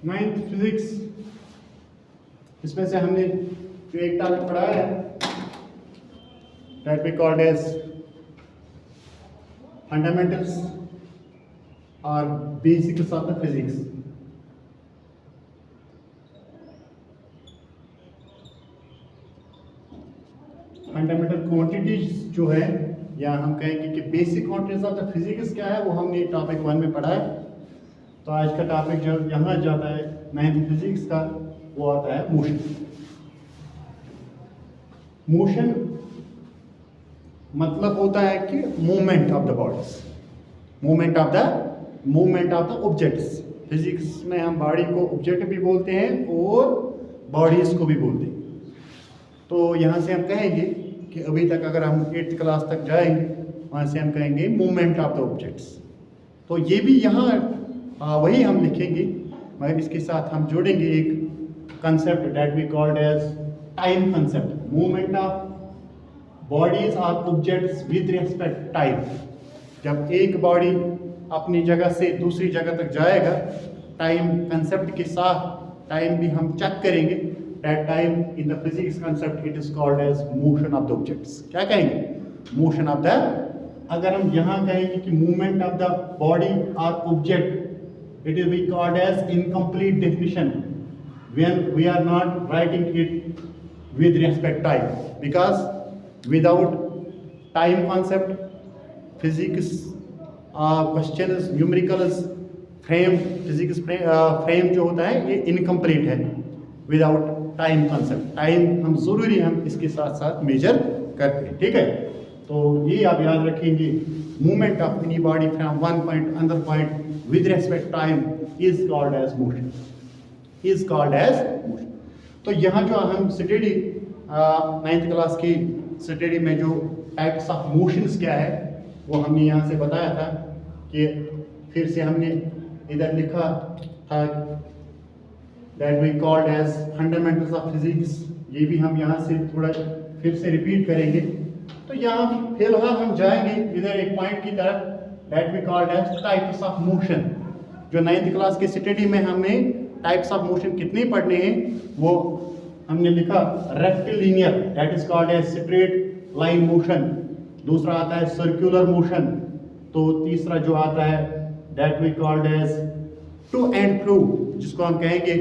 Ninth physics, इसमें से हमने जो एक टॉपिक पढ़ा है that we called as fundamentals और basics of the physics. Fundamental quantities जो है, या हम कहेंगे कि basic quantities of the physics क्या है, वो हमने टॉपिक 1 में पढ़ा है। तो आज का टॉपिक जो यहाँ जाता है नाइन्थ फिजिक्स का, वो आता है मोशन। मोशन मतलब होता है कि movement of the bodies, movement of the objects. Physics में हम बॉडी को ऑब्जेक्ट भी बोलते हैं और बॉडीज को भी बोलते हैं। तो यहाँ से हम कहेंगे कि अभी तक अगर हम 8th क्लास तक जाएंगे, वहाँ से हम कहेंगे मूवमेंट ऑफ द ऑब्जेक्ट्स। तो ये भी यहाँ वही हम लिखेंगे, मगर इसके साथ हम जोड़ेंगे एक concept that we called as time concept. Movement of bodies और ऑब्जेक्ट्स विद रिस्पेक्ट टाइम। जब एक बॉडी अपनी जगह से दूसरी जगह तक जाएगा, टाइम कंसेप्ट के साथ टाइम भी हम चेक करेंगे। That time in the physics concept it is called as motion of the objects. क्या कहेंगे? Motion of the. अगर हम यहाँ कहेंगे कि मूवमेंट ऑफ द बॉडी और object, it will be called as incomplete definition when we are not writing it with respect time, because without time concept physics questions numericals frame physics frame जो होता है ये incomplete है without time concept। Time हम जरूरी हम इसके साथ साथ मेजर करते हैं, ठीक है। तो ये आप याद रखेंगे, movement of any body from one point another point with respect time is called as motion, is called as motion। तो यहाँ जो हम स्टडी 9th क्लास की स्टडी में जो टाइप्स ऑफ मोशंस क्या है, वो हमने यहाँ से बताया था कि फिर से हमने इधर लिखा था that we called as fundamentals of physics। ये भी हम यहाँ से थोड़ा फिर से रिपीट करेंगे। तो यहाँ फिलहाल हम जाएंगे इधर एक पॉइंट की तरफ that we called as types of motion। जो 9th क्लास की स्टडी में हमने टाइप्स ऑफ मोशन कितने पढ़ने हैं, वो हमने लिखा rectilinear, that is called as straight line motion। दूसरा आता है सर्कुलर मोशन। तो तीसरा जो आता है that we called as to and fro, जिसको हम कहेंगे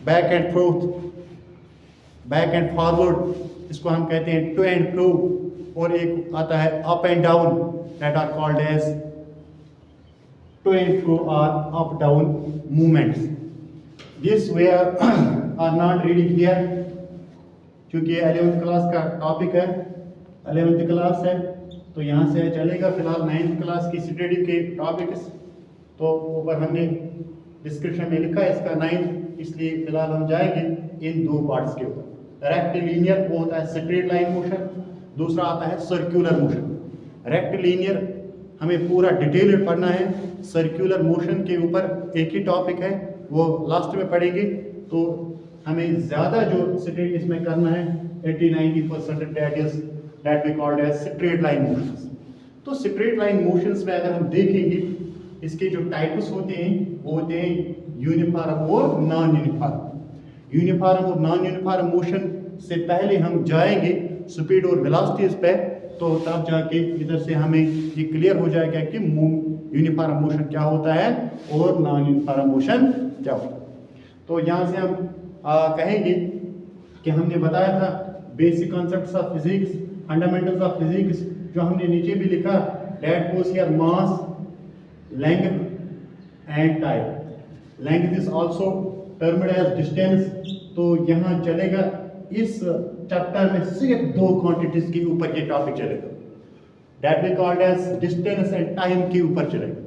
back and fourth, back and forward, इसको हम कहते हैं टू एंड फ्रो। और एक आता है up and down, that are called as to and fro or up down movements। This we are not reading here, क्योंकि 11th क्लास का टॉपिक है, 11th क्लास है, तो यहाँ से चलेगा। फिलहाल 9th क्लास की स्टडी के टॉपिक्स तो ऊपर हमने डिस्क्रिप्शन में लिखा है इसका 9th, इसलिए फिलहाल हम जाएंगे इन दो पार्ट्स के ऊपर। रेक्टिलिनियर वो होता है स्ट्रेट लाइन मोशन, दूसरा आता है सर्कुलर मोशन। रेक्टिलिनियर हमें पूरा डिटेल में पढ़ना है, सर्कुलर मोशन के ऊपर एक ही टॉपिक है, वो लास्ट में पढ़ेंगे। तो हमें ज़्यादा जो स्टडी इसमें करना है 80-90% that we called as straight line motions. तो स्ट्रेट लाइन मोशंस में अगर हम देखेंगे, इसके जो टाइप्स होते हैं वो होते हैं यूनिफॉर्म और नॉन यूनिफॉर्म। यूनिफॉर्म और नॉन यूनिफॉर्म मोशन से पहले हम जाएंगे स्पीड और वेलोसिटीज पे, तो तब जाके इधर से हमें ये क्लियर हो जाएगा कि यूनिफॉर्म मोशन क्या होता है और नॉन यूनिफॉर्म मोशन क्या होता है। तो यहाँ से हम कहेंगे कि हमने बताया था basic concepts of physics, fundamentals of physics, जो हमने नीचे भी लिखा that was here mass, length and time. Length is also termed as distance. तो यहाँ चलेगा इस चैप्टर में सिर्फ दो क्वांटिटीज के ऊपर ये टॉपिक चलेगा, that we called as distance and time के ऊपर चलेगा,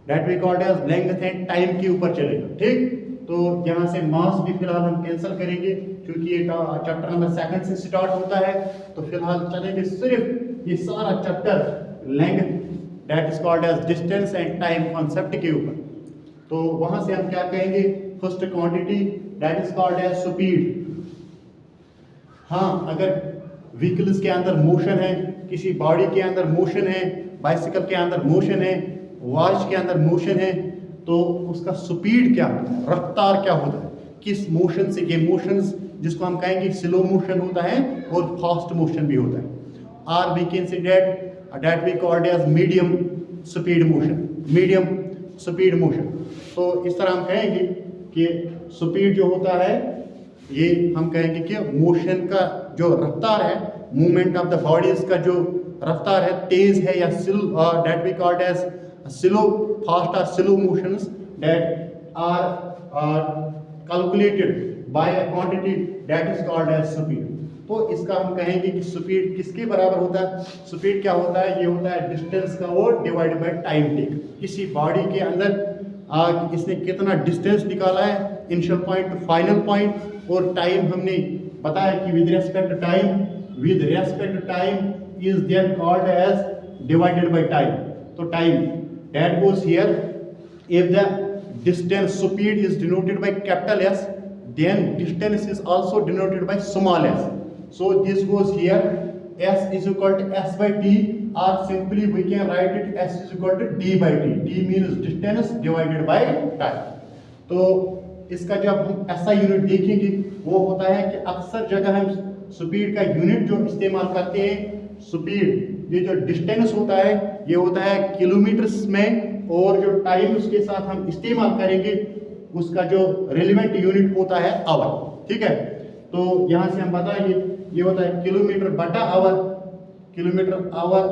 that we called as length and time के ऊपर चलेगा, ठीक। तो यहाँ से मास भी फिलहाल हम कैंसिल करेंगे, क्योंकि ये चैप्टर नंबर 2 से स्टार्ट होता है। तो फिलहाल चलेंगे सिर्फ ये सारा chapter length, that is called as distance and time concept के ऊपर। तो वहाँ से हम क्या कहेंगे, first quantity that is called as speed. हाँ, अगर व्हीकल्स के अंदर मोशन है, किसी बॉडी के अंदर मोशन है, बाइसिकल के अंदर मोशन है, वॉच के अंदर मोशन है, तो उसका स्पीड क्या होता है, रफ्तार क्या होता है, किस मोशन से, ये मोशंस जिसको हम कहेंगे स्लो मोशन होता है और फास्ट मोशन भी होता है। Or we can say that we called as medium speed motion, medium speed motion. तो इस तरह हम कहेंगे कि स्पीड जो होता है ये हम कहेंगे कि मोशन का जो रफ्तार है, मूवमेंट ऑफ द बॉडीज का जो रफ्तार है, तेज है या slow, that we called as slow, fast और slow motions that are calculated by a quantity that is called as speed. तो इसका हम कहेंगे कि स्पीड किसके बराबर होता है, स्पीड क्या होता है, ये होता है डिस्टेंस का वो डिवाइड बाय टाइम टेक। किसी बॉडी के अंदर इसने कितना डिस्टेंस निकाला है, initial point to final point, और टाइम हमने बताया कि with respect to time is then called as divided by time. तो time that goes here, if the distance speed is denoted by capital S, then distance is also denoted by small s. So this goes here, s is equal to s by t, or simply we can write it s is equal to d by t. d means distance divided by time. तो इसका जब हम ऐसा unit देखेंगे वो होता है कि अक्सर जगह हम स्पीड का यूनिट जो इस्तेमाल करते हैं, स्पीड ये जो डिस्टेंस होता है ये होता है किलोमीटर्स में, और जो टाइम उसके साथ हम इस्तेमाल करेंगे उसका जो रेलिवेंट यूनिट होता है आवर। ठीक है, तो यहाँ से हम बताएंगे ये होता है किलोमीटर बटा hour, kilometre hour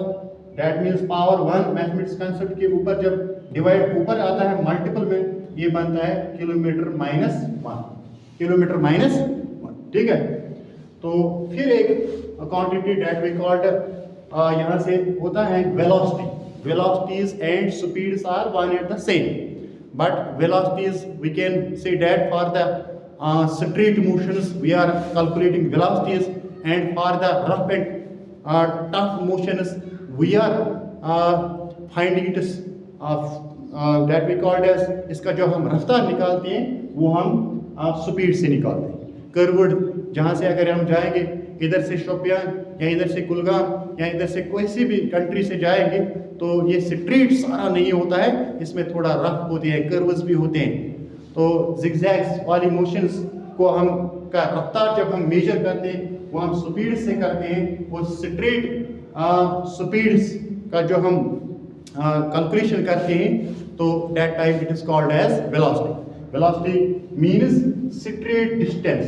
that means power 1। Mathematics concept के ऊपर जब डिवाइड ऊपर आता है मल्टीपल में, ये बनता है किलोमीटर माइनस 1, किलोमीटर माइनस 1। ठीक है, तो फिर एक क्वांटिटी दैट वी कॉल्ड यहाँ से होता है velocity. Velocities and speeds are one at the same, but velocities we can say that for the straight motions we are calculating velocities, and for the rough and tough motions we are finding it as that we called as, इसका जो हम रफ्तार निकालते हैं वो हम speed से निकालते हैं। कर्व्ड जहाँ से अगर हम जाएंगे इधर से शोपियान या इधर से कुलगाम या इधर से कोई भी कंट्री से जाएंगे तो ये स्ट्रेट सारा नहीं होता है, इसमें थोड़ा रफ होते हैं, कर्व्स भी होते हैं। तो जिगजैग्स वाली मोशंस को हम का रफ्तार जब हम मेजर करते हैं वो हम स्पीड से करते हैं, वो स्ट्रेट स्पीड्स का जो हम कैलकुलेशन करते हैं तो that time it is called as velocity. Velocity means straight distance,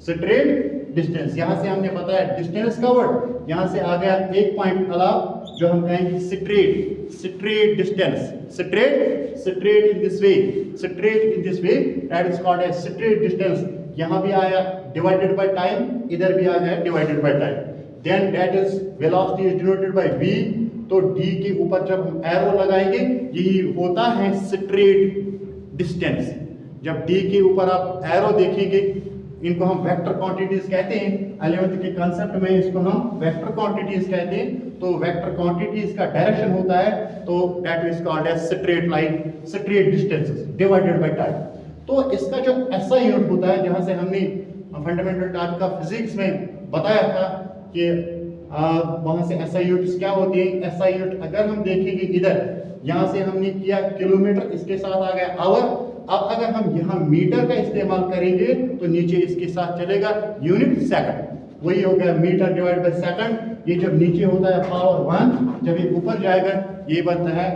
straight distance. यहाँ से हमने बताया डिस्टेंस कवर्ड, यहाँ से आ गया एक पॉइंट अलाव जो हम कहेंगे straight, straight distance, straight in this way, straight in this way that is called as straight distance. यहाँ भी आया डिवाइडेड बाय टाइम, इधर भी आ गया divided by time, then that is velocity is denoted by v। तो d के ऊपर जब हम एरो लगाएंगे यही होता है स्ट्रेट डिस्टेंस। जब d के ऊपर आप एरो देखेंगे, इनको हम वेक्टर क्वांटिटीज कहते हैं, 11th के कंसेप्ट में इसको हम वेक्टर क्वांटिटीज कहते हैं। तो वेक्टर क्वांटिटीज का डायरेक्शन होता है तो that is called as straight line, straight distances divided by time. तो इसका जो ऐसा यूनिट होता है जहां से हमने फंडामेंटल टॉपिक का फिजिक्स में बताया था कि वहां से ऐसा यूनिट्स क्या होती है। ऐसा यूनिट अगर हम देखेंगे इधर, यहाँ से हमने किया किलोमीटर, इसके साथ आ गया आवर। अब अगर हम यहाँ मीटर का इस्तेमाल करेंगे तो नीचे इसके साथ चलेगा यूनिट सेकंड, वही हो गया मीटर डिवाइड बाय सेकंड। ये जब नीचे होता है पावर 1, जब ये ऊपर जाएगा ये बनता है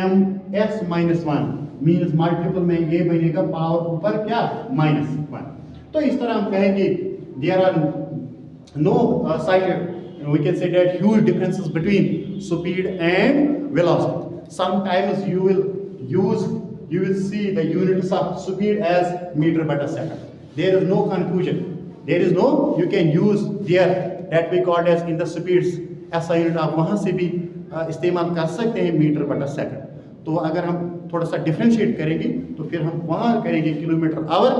ms माइनस 1, मीन्स मल्टीपल में ये बनेगा पावर ऊपर क्या -1। तो इस तरह हम कहेंगे there are no side, we can say that huge differences between speed and velocity. Sometimes you will see the units of speed as meter per second. There is no confusion, there is no, you can use there that we called as in the speeds, ऐसा unit आप वहाँ से भी इस्तेमाल कर सकते हैं metre बटा सेकंड। तो अगर हम थोड़ा सा डिफ्रेंशिएट करेंगे तो फिर हम वहाँ करेंगे किलोमीटर आवर,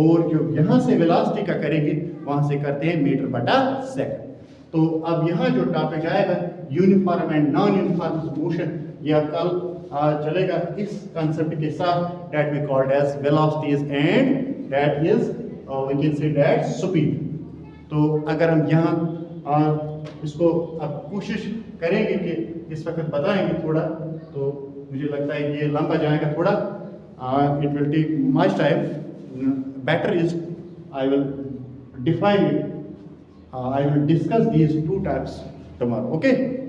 और जो यहाँ से वेलोसिटी का करेंगे वहाँ से करते हैं मीटर बटा सेकंड। तो अब यहाँ जो टॉपिक आएगा uniform and non uniform motion, यह कल चलेगा इस कंसेप्ट के साथ that we called as velocities and that is we can say that speed. तो अगर हम यहाँ इसको अब कोशिश करेंगे कि इस वक्त बताएंगे थोड़ा, तो मुझे लगता है ये लंबा जाएगा थोड़ा। It will take much time. Better is I will define it. I will discuss these two types tomorrow. Okay.